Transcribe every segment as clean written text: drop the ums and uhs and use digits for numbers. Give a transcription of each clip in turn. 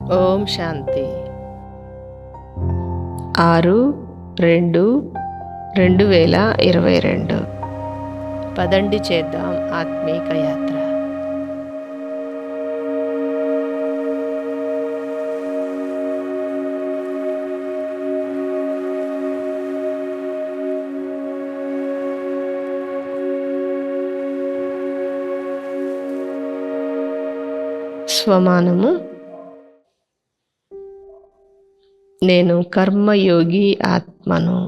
ఓం శాంతి. 6/2/2022. పదండి చేద్దాం ఆత్మీక యాత్ర. స్వమానము: నేను కర్మయోగి ఆత్మను.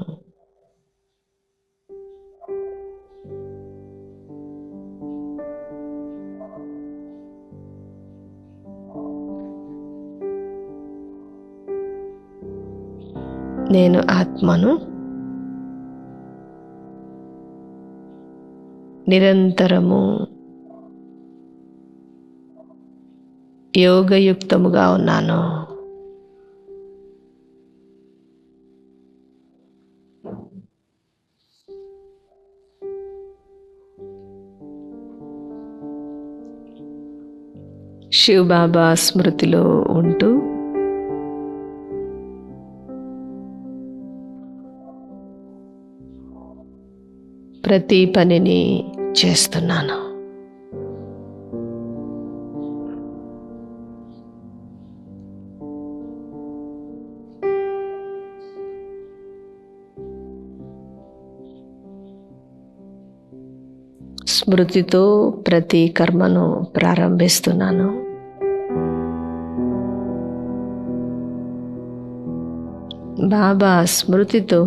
నేను ఆత్మను. నిరంతరము యోగయుక్తముగా ఉన్నాను. శివ్ బాబా స్మృతిలో ఉంటూ ప్రతి పనిని చేస్తున్నాను. స్మృతితో ప్రతి కర్మను ప్రారంభిస్తున్నాను. బాబా స్మృతితో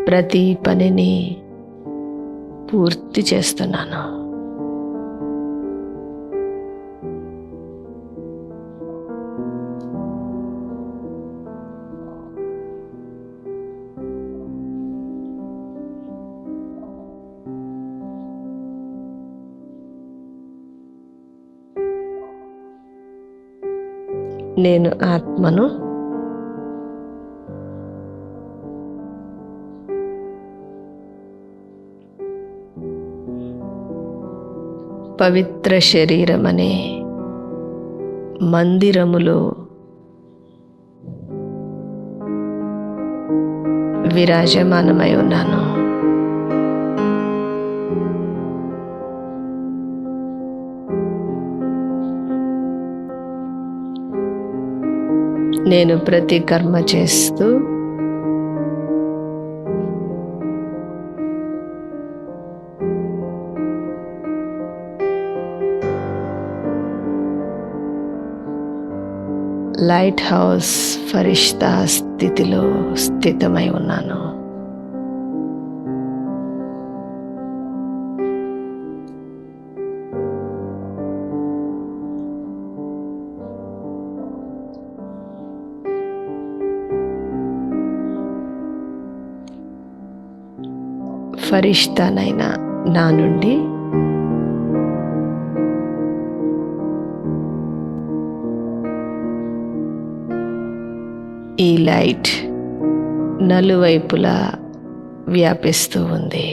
ప్రతి పనిని పూర్తి చేస్తున్నాను. నేను ఆత్మను. పవిత్ర శరీరమనే మందిరములో విరాజమానమై ఉన్నాను. నేను ప్రతి కర్మ చేస్తూ లైట్ హౌస్ ఫరిష్తా స్థితిలో స్థితమై ఉన్నాను. ఫరిష్తానైన నా నుండి ఈ లైట్ నలువైపులా వ్యాపిస్తూ ఉంది.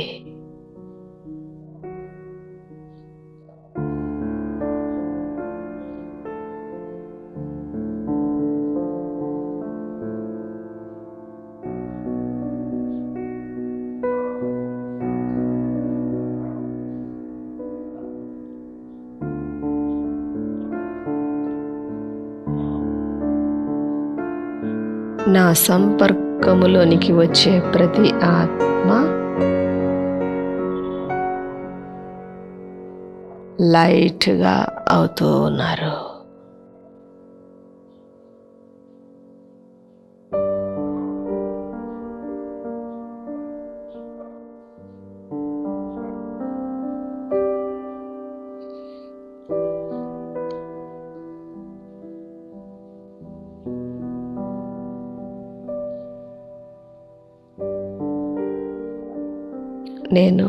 నా సంపర్కములోనికి వచ్చే ప్రతి ఆత్మ లైట్గా అవుతూ ఉన్నారు. నేను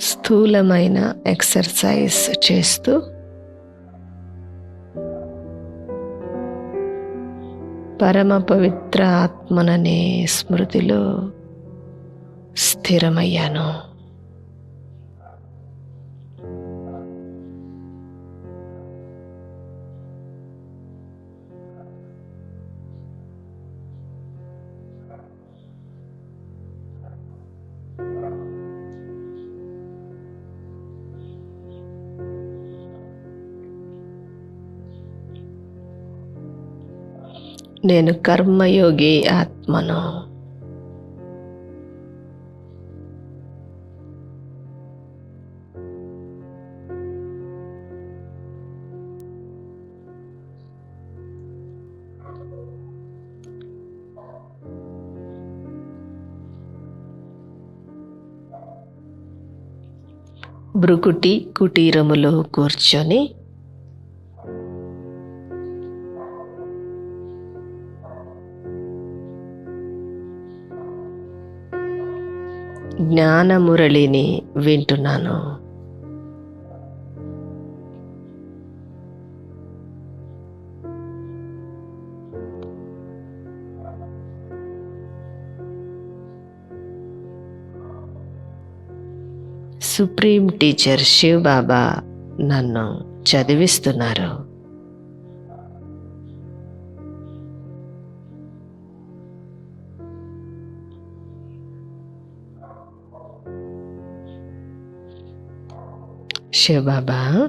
స్థూలమైన ఎక్సర్సైజ్ చేస్తూ పరమ పవిత్ర ఆత్మననే స్మృతిలో స్థిరమయ్యాను. నేను కర్మయోగి ఆత్మను. భృకుటి కుటీరములో కూర్చొని జ్ఞానమురళిని వింటున్నాను. సుప్రీం టీచర్ శివ్ బాబా నన్ను చదివిస్తున్నారు. శివ్ బాబా,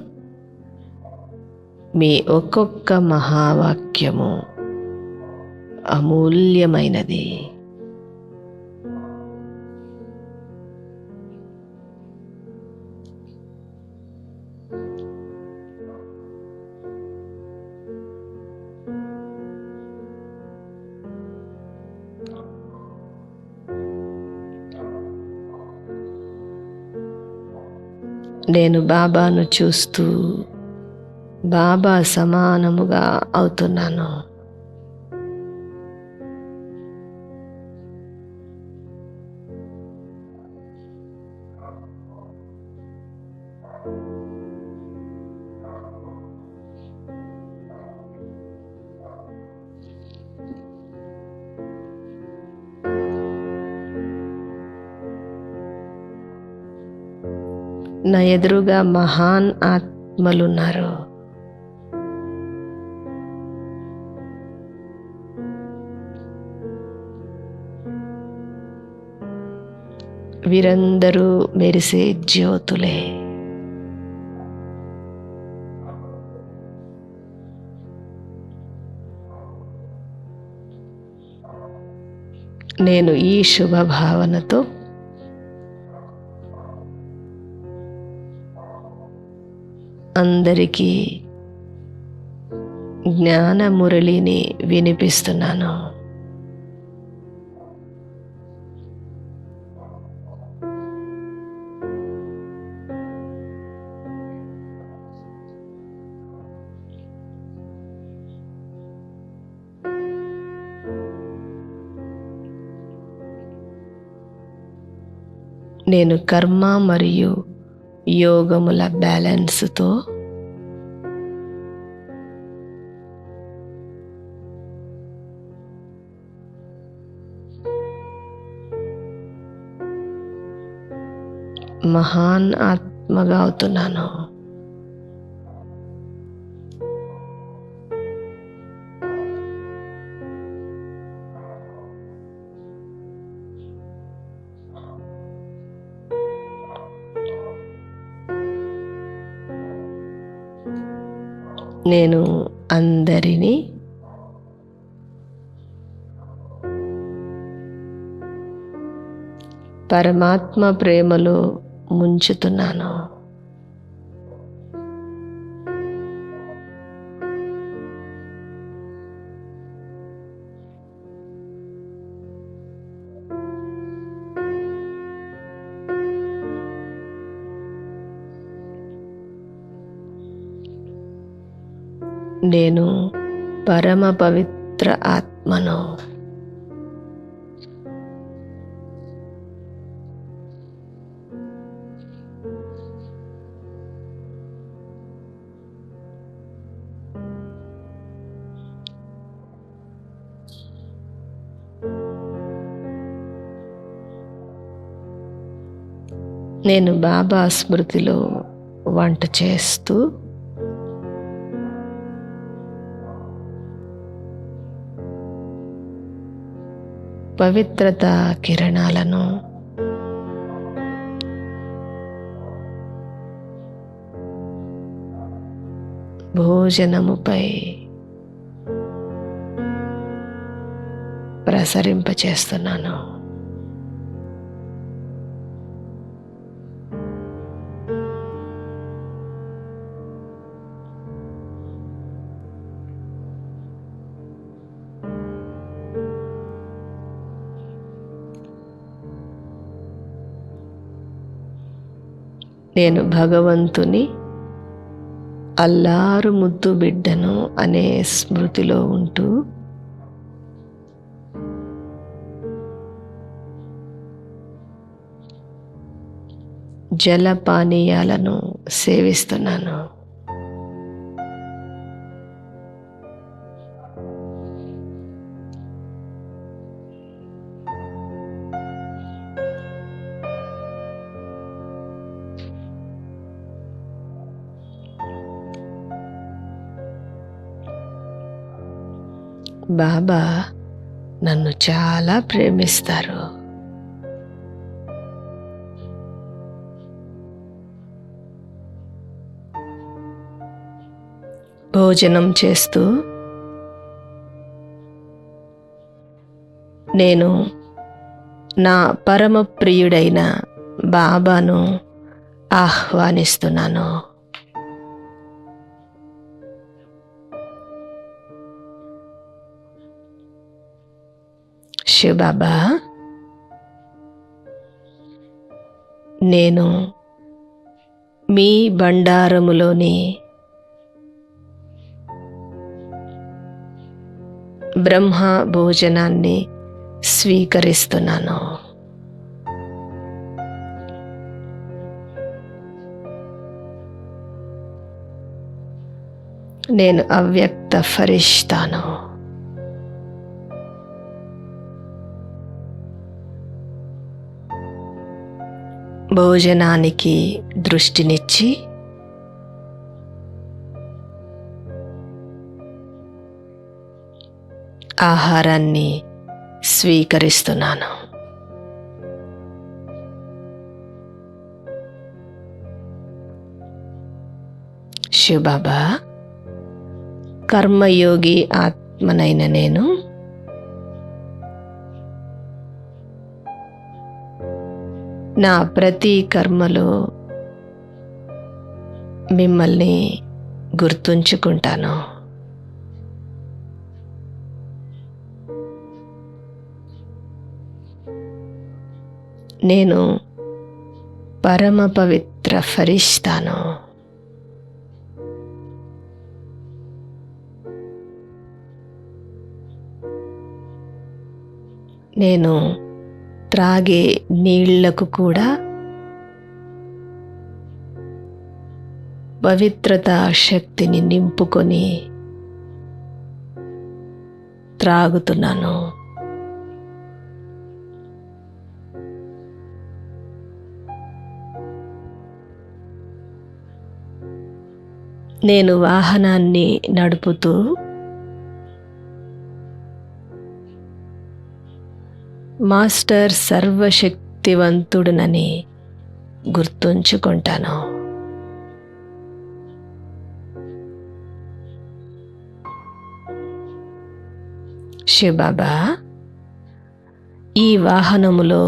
మీ ఒక్కొక్క మహావాక్యము అమూల్యమైనది. నేను బాబాను చూస్తూ బాబా సమానముగా అవుతున్నాను. నా ఎదురుగా మహాన్ ఆత్మలున్నారు. వీరందరూ మెరిసే జ్యోతులే. నేను ఈ శుభభావనతో అందరికీ జ్ఞాన మురళిని వినిపిస్తున్నాను. నేను కర్మ మరియు యోగముల బ్యాలెన్స్తో మహాన్ ఆత్మగా అవుతున్నాను. నేను అందరినీ పరమాత్మ ప్రేమలో ముంచుతున్నాను. నేను పరమ పవిత్ర ఆత్మను. నేను బాబా స్మృతిలో వంట చేస్తూ పవిత్రత కిరణాలను భోజనముపై ప్రసరింపచేస్తున్నాను. నేను భగవంతుని అల్లారు ముద్దు బిడ్డను అనే స్మృతిలో ఉంటూ జలపానీయాలను సేవిస్తున్నాను. బాబా నన్ను చాలా ప్రేమిస్తారు. భోజనం చేస్తూ నేను నా పరమ ప్రియుడైన బాబాను ఆహ్వానిస్తున్నాను. శివబాబా, నేను మీ బండారములోని బ్రహ్మ భోజనాన్ని స్వీకరిస్తున్నాను. నేను అవ్యక్త ఫరిష్తాను. భోజనానికి దృష్టినిచ్చి ఆహారాన్ని స్వీకరిస్తున్నాను. శివబాబా, కర్మయోగి ఆత్మనైన నేను నా ప్రతి కర్మలో మిమ్మల్ని గుర్తుంచుకుంటాను. నేను పరమ పవిత్ర ఫరిష్తాను. నేను త్రాగే నీళ్లకు కూడా పవిత్రతా శక్తిని నింపుకొని త్రాగుతున్నాను. నేను వాహనాన్ని నడుపుతూ మాస్టర్ సర్వశక్తివంతుడునని గుర్తుంచుకుంటాను. శివబాబా, ఈ వాహనములో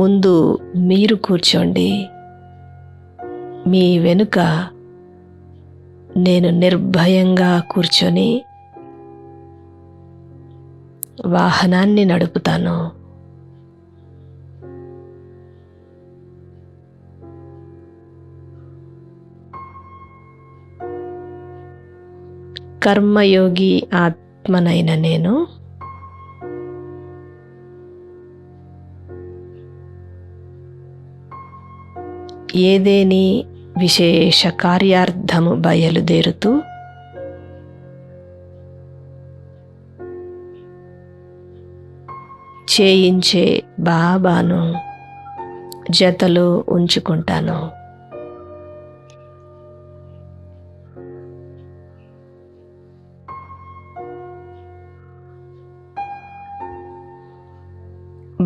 ముందు మీరు కూర్చోండి, మీ వెనుక నేను నిర్భయంగా కూర్చొని వాహనాన్ని నడుపుతాను. కర్మయోగి ఆత్మనైన నేను ఏదేని విశేష కార్యార్థము బయలుదేరుతూ చేయించే బాబాను జతలో ఉంచుకుంటాను.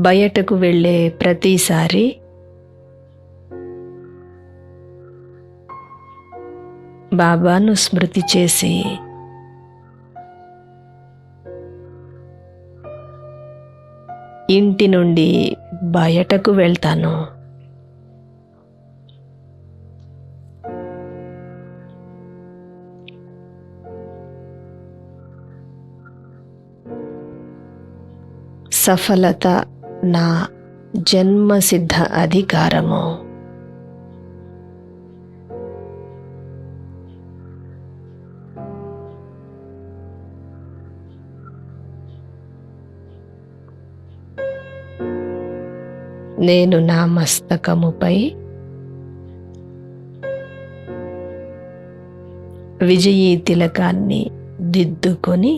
బయటకు వెళ్ళే ప్రతిసారి బాబాను స్మృతి చేసి ఇంటి నుండి బయటకు వెళ్తాను. సఫలత నా జన్మసిద్ధ అధికారము. నేను నా మస్తకముపై విజయీ తిలకాన్ని దిద్దుకొని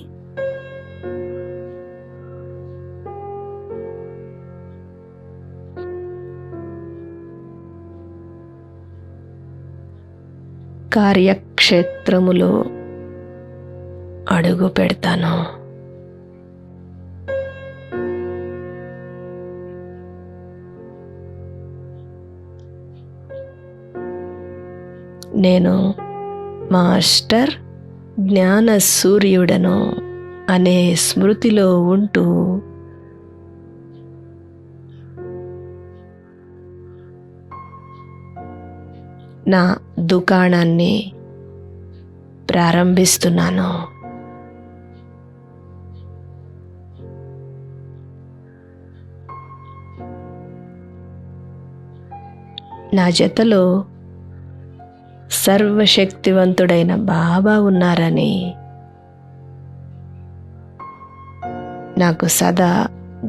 కార్యక్షేత్రములో అడుగు పెడతాను. నేను మాస్టర్ జ్ఞాన సూర్యుడను అనే స్మృతిలో ఉంటూ నా దుకాణాన్ని ప్రారంభిస్తున్నాను. నా జతలో సర్వశక్తివంతుడైన బాబా ఉన్నారని నాకు సదా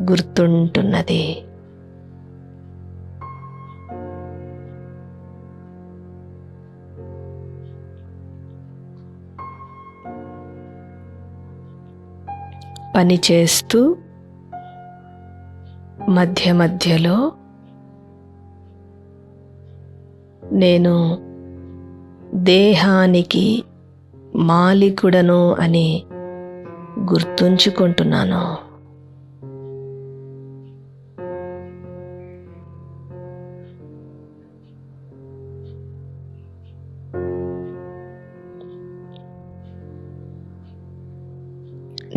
గుర్తుంటున్నది. పనిచేస్తూ మధ్య మధ్యలో నేను దేహానికి మాలికుడను అని గుర్తుంచుకుంటున్నాను.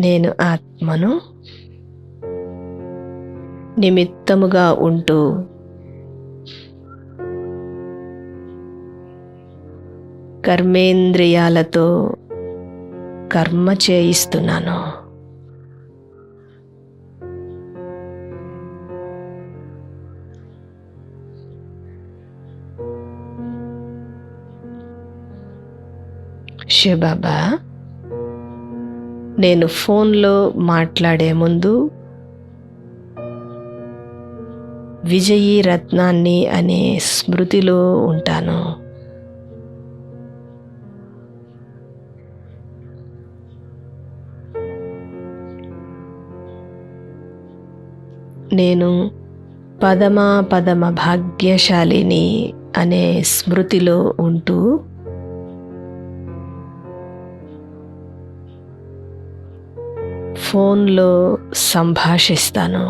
నేను ఆత్మను నిమిత్తముగా ఉంటూ కర్మేంద్రియాలతో కర్మ చేయిస్తున్నాను. శివబాబా, నేను ఫోన్లో మాట్లాడే ముందు విజయీ రత్నాన్ని అనే స్మృతిలో ఉంటాను. నేను పదమ భాగ్యశాలిని అనే స్మృతిలో ఉంటూ ఫోన్లో సంభాషిస్తాను.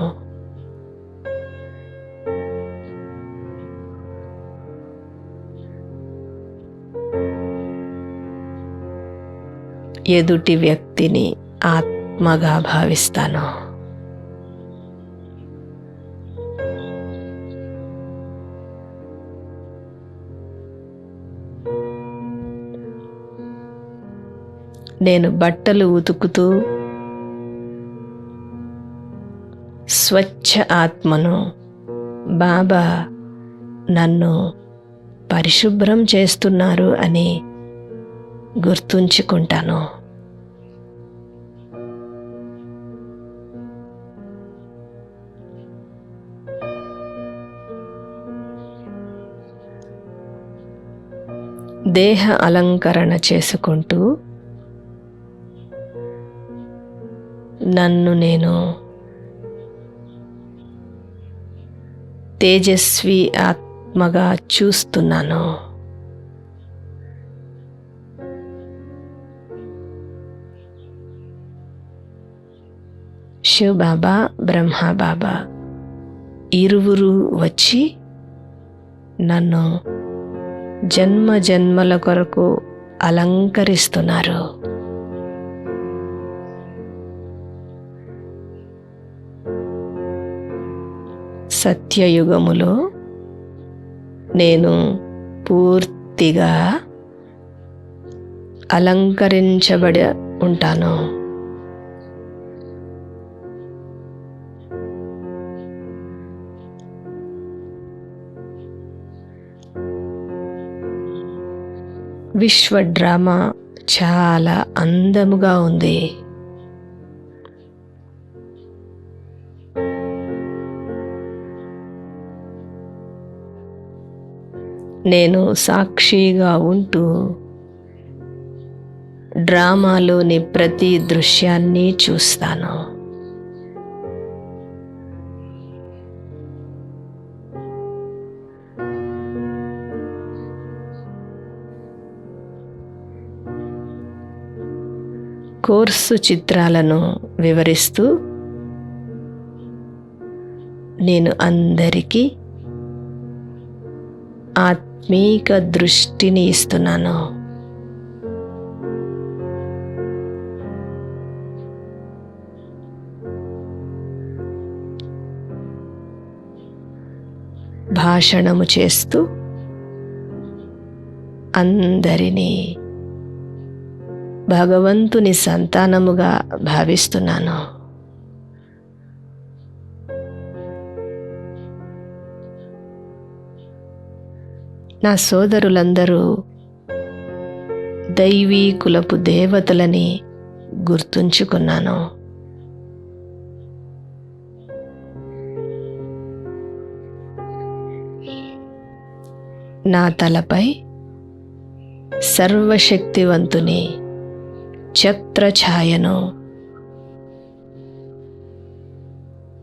ఎదుటి వ్యక్తిని ఆత్మగా భావిస్తాను. నేను బట్టలు ఉతుకుతూ స్వచ్ఛ ఆత్మను, బాబా నన్ను పరిశుభ్రం చేస్తున్నారు అని గుర్తుంచుకుంటాను. దేహ అలంకరణ చేసుకుంటూ నన్ను నేను తేజస్వి ఆత్మగా చూస్తున్నాను. శివ్ బాబా, బ్రహ్మ బాబా ఇరువురు వచ్చి నన్ను జన్మ జన్మల కొరకు అలంకరిస్తున్నారు. సత్యయుగములో నేను పూర్తిగా అలంకరించబడి ఉంటాను. విశ్వ డ్రామా చాలా అందముగా ఉంది. నేను సాక్షిగా ఉంటూ డ్రామాలోని ప్రతి దృశ్యాన్ని చూస్తాను. కోర్సు చిత్రాలను వివరిస్తూ నేను అందరికీ ఆత్మీక దృష్టిని ఇస్తున్నాను. భాషణము చేస్తూ అందరినీ భగవంతుని సంతానముగా భావిస్తున్నాను. నా సోదరులందరూ దైవీ కులపు దేవతలని గుర్తుంచుకున్నాను. నా తలపై సర్వశక్తివంతుని ఛత్రఛాయను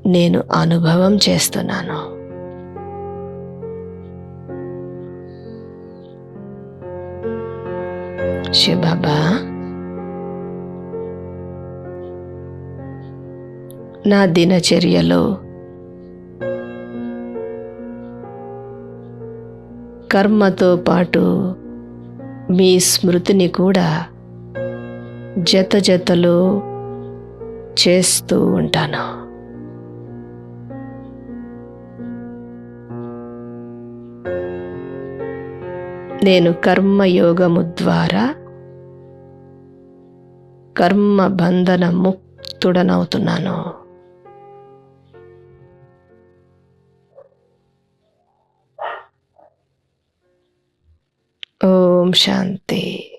నేను అనుభవం చేస్తున్నాను. శివబాబా, నా దినచర్యలో కర్మతో పాటు మీ స్మృతిని కూడా జతలో చేస్తూ ఉంటాను. నేను కర్మయోగము ద్వారా కర్మ బంధన ముక్తుడనవుతున్నాను. ఓం శాంతి.